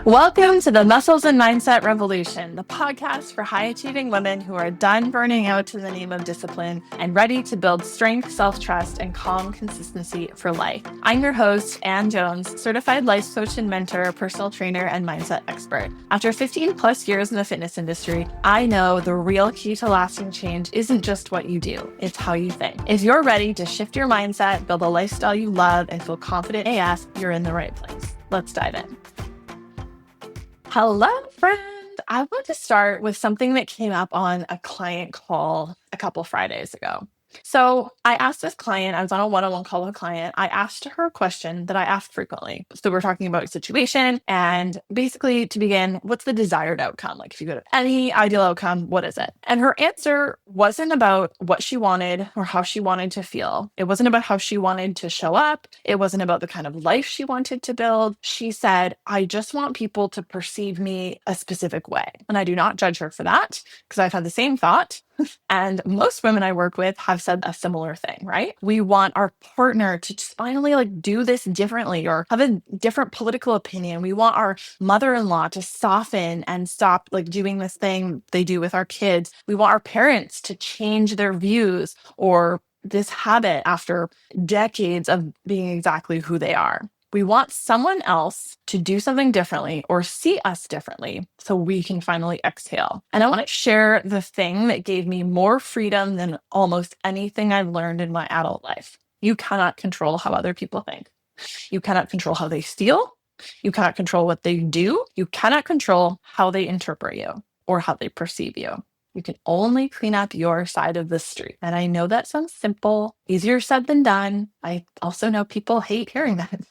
Welcome to the Muscles and Mindset Revolution, the podcast for high achieving women who are done burning out in the name of discipline and ready to build strength, self-trust, and calm consistency for life. I'm your host, Ann Jones, certified life coach and mentor, personal trainer, and mindset expert. After 15 plus years in the fitness industry, I know the real key to lasting change isn't just what you do, it's how you think. If you're ready to shift your mindset, build a lifestyle you love, and feel confident AF, you're in the right place. Let's dive in. Hello, friend. I want to start with something that came up on a client call a couple Fridays ago. So I asked this client, I was on a one-on-one call with a client. I asked her a question that I ask frequently. So we're talking about a situation and basically to begin, what's the desired outcome? Like if you go to any ideal outcome, what is it? And her answer wasn't about what she wanted or how she wanted to feel. It wasn't about how she wanted to show up. It wasn't about the kind of life she wanted to build. She said, I just want people to perceive me a specific way. And I do not judge her for that because I've had the same thought. And most women I work with have said a similar thing, right? We want our partner to just finally do this differently or have a different political opinion. We want our mother-in-law to soften and stop doing this thing they do with our kids. We want our parents to change their views or this habit after decades of being exactly who they are. We want someone else to do something differently or see us differently so we can finally exhale. And I want to share the thing that gave me more freedom than almost anything I've learned in my adult life. You cannot control how other people think. You cannot control how they feel. You cannot control what they do. You cannot control how they interpret you or how they perceive you. You can only clean up your side of the street. And I know that sounds simple, easier said than done. I also know people hate hearing that.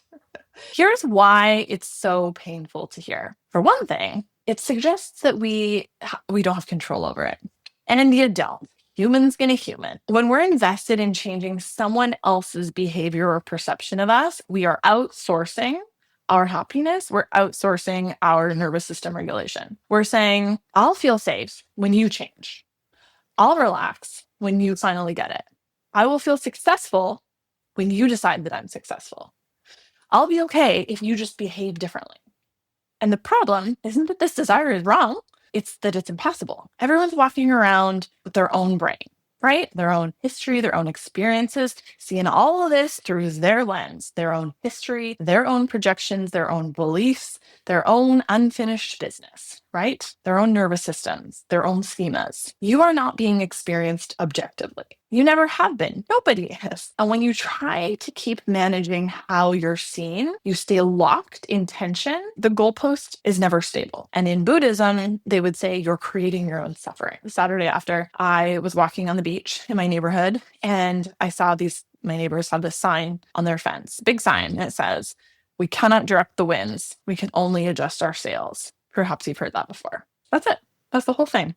Here's why it's so painful to hear. For one thing, it suggests that we don't have control over it. And in the adult, human's gonna human. When we're invested in changing someone else's behavior or perception of us, we are outsourcing our happiness. We're outsourcing our nervous system regulation. We're saying, I'll feel safe when you change. I'll relax when you finally get it. I will feel successful when you decide that I'm successful. I'll be okay if you just behave differently. And the problem isn't that this desire is wrong, it's that it's impossible. Everyone's walking around with their own brain, right? Their own history, their own experiences, seeing all of this through their lens, their own history, their own projections, their own beliefs, their own unfinished business, right? Their own nervous systems, their own schemas. You are not being experienced objectively. You never have been. Nobody is. And when you try to keep managing how you're seen, you stay locked in tension. The goalpost is never stable. And in Buddhism, they would say you're creating your own suffering. The Saturday after, I was walking on the beach in my neighborhood and I saw my neighbors have this sign on their fence, big sign that says, we cannot direct the winds. We can only adjust our sails. Perhaps you've heard that before. That's it. That's the whole thing.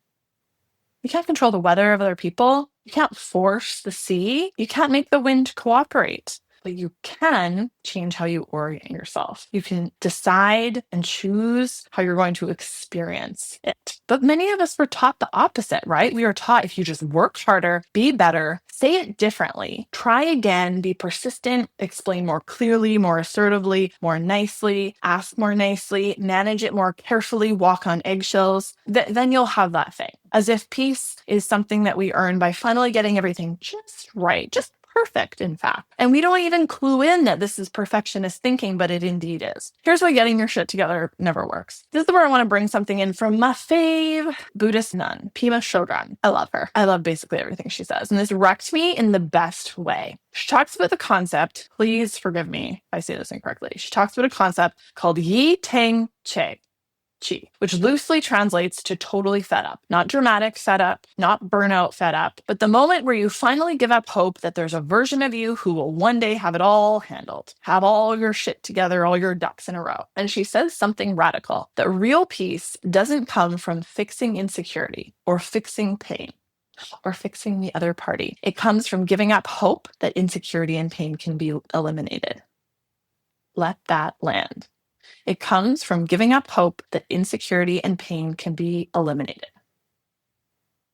You can't control the weather of other people. You can't force the sea. You can't make the wind cooperate. But you can change how you orient yourself. You can decide and choose how you're going to experience it. But many of us were taught the opposite, right? We were taught if you just work harder, be better, say it differently, try again, be persistent, explain more clearly, more assertively, more nicely, ask more nicely, manage it more carefully, walk on eggshells, then you'll have that thing. As if peace is something that we earn by finally getting everything just right, just perfect, in fact. And we don't even clue in that this is perfectionist thinking, but it indeed is. Here's why getting your shit together never works. This is where I want to bring something in from my fave Buddhist nun, Pema Chödrön. I love her. I love basically everything she says. And this wrecked me in the best way. She talks about the concept, please forgive me if I say this incorrectly. She talks about a concept called Yi Teng Che. Chi, which loosely translates to totally fed up. Not dramatic fed up, not burnout fed up, but the moment where you finally give up hope that there's a version of you who will one day have it all handled, have all your shit together, all your ducks in a row. And she says something radical, that real peace doesn't come from fixing insecurity or fixing pain or fixing the other party. It comes from giving up hope that insecurity and pain can be eliminated. Let that land. It comes from giving up hope that insecurity and pain can be eliminated.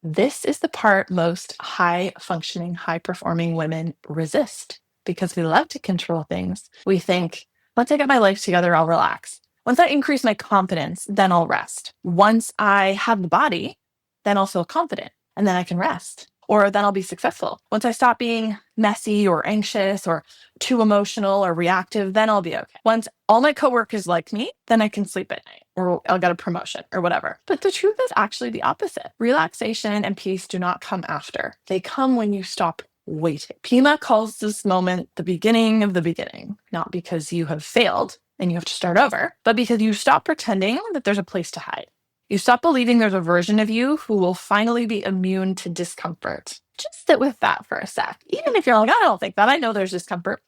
This is the part most high-functioning, high-performing women resist because we love to control things. We think, once I get my life together, I'll relax. Once I increase my confidence, then I'll rest. Once I have the body, then I'll feel confident and then I can rest, or then I'll be successful. Once I stop being messy or anxious or too emotional or reactive, then I'll be okay. Once all my coworkers like me, then I can sleep at night or I'll get a promotion or whatever. But the truth is actually the opposite. Relaxation and peace do not come after. They come when you stop waiting. Pema calls this moment the beginning of the beginning, not because you have failed and you have to start over, but because you stop pretending that there's a place to hide. You stop believing there's a version of you who will finally be immune to discomfort. Just sit with that for a sec. Even if you're like, I don't think that, I know there's discomfort.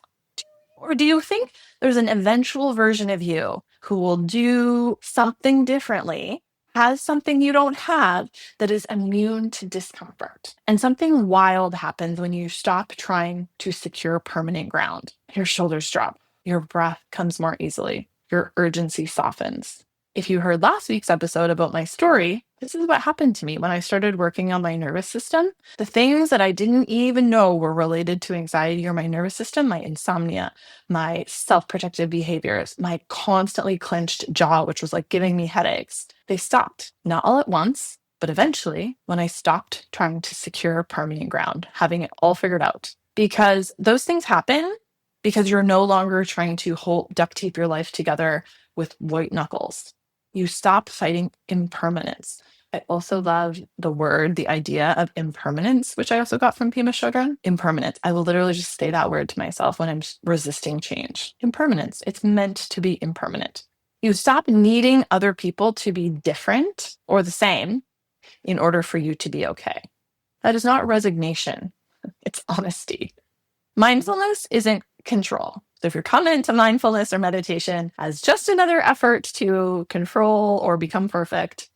Or do you think there's an eventual version of you who will do something differently, has something you don't have, that is immune to discomfort? And something wild happens when you stop trying to secure permanent ground. Your shoulders drop, your breath comes more easily, your urgency softens. If you heard last week's episode about my story, this is what happened to me when I started working on my nervous system. The things that I didn't even know were related to anxiety or my nervous system, my insomnia, my self-protective behaviors, my constantly clenched jaw, which was like giving me headaches, they stopped. Not all at once, but eventually when I stopped trying to secure permanent ground, having it all figured out. Because those things happen because you're no longer trying to duct tape your life together with white knuckles. You stop fighting impermanence. I also love the idea of impermanence, which I also got from Pema Chödrön. Impermanence. I will literally just say that word to myself when I'm resisting change. Impermanence. It's meant to be impermanent. You stop needing other people to be different or the same in order for you to be okay. That is not resignation. It's honesty. Mindfulness isn't control. So if you're coming into mindfulness or meditation as just another effort to control or become perfect,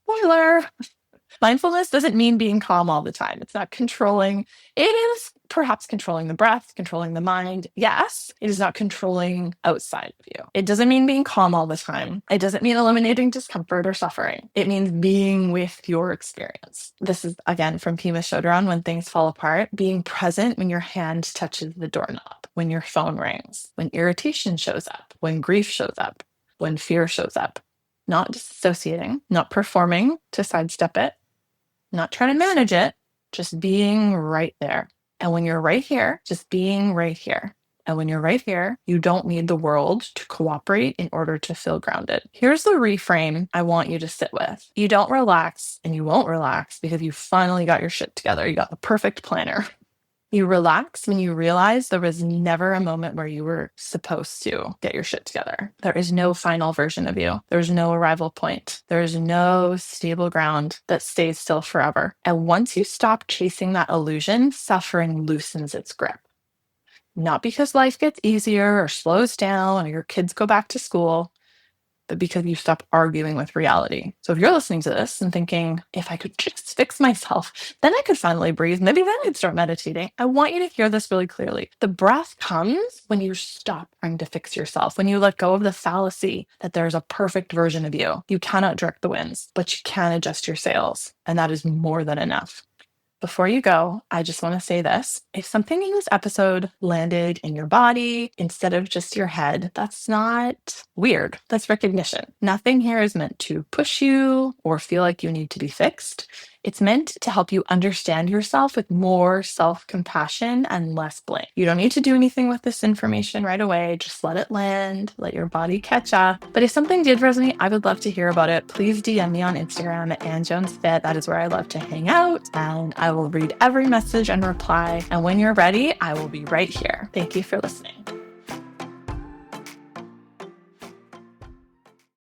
spoiler, mindfulness doesn't mean being calm all the time. It's not controlling. It is perhaps controlling the breath, controlling the mind. Yes, it is not controlling outside of you. It doesn't mean being calm all the time. It doesn't mean eliminating discomfort or suffering. It means being with your experience. This is, again, from Pema Chödrön, When Things Fall Apart, being present when your hand touches the doorknob, when your phone rings, when irritation shows up, when grief shows up, when fear shows up. Not disassociating, not performing to sidestep it, not trying to manage it, just being right there. And when you're right here, just being right here. And when you're right here, you don't need the world to cooperate in order to feel grounded. Here's the reframe I want you to sit with. You don't relax and you won't relax because you finally got your shit together. You got the perfect planner. You relax when you realize there was never a moment where you were supposed to get your shit together. There is no final version of you. There's no arrival point. There is no stable ground that stays still forever. And once you stop chasing that illusion, suffering loosens its grip. Not because life gets easier or slows down or your kids go back to school, but because you stop arguing with reality. So if you're listening to this and thinking, if I could just fix myself, then I could finally breathe. Maybe then I'd start meditating. I want you to hear this really clearly. The breath comes when you stop trying to fix yourself, when you let go of the fallacy that there's a perfect version of you. You cannot direct the winds, but you can adjust your sails. And that is more than enough. Before you go, I just want to say this. If something in this episode landed in your body instead of just your head, that's not weird. That's recognition. Nothing here is meant to push you or feel like you need to be fixed. It's meant to help you understand yourself with more self-compassion and less blame. You don't need to do anything with this information right away. Just let it land, let your body catch up. But if something did resonate, I would love to hear about it. Please DM me on Instagram at AnnJonesFit. That is where I love to hang out, and I will read every message and reply. And when you're ready, I will be right here. Thank you for listening.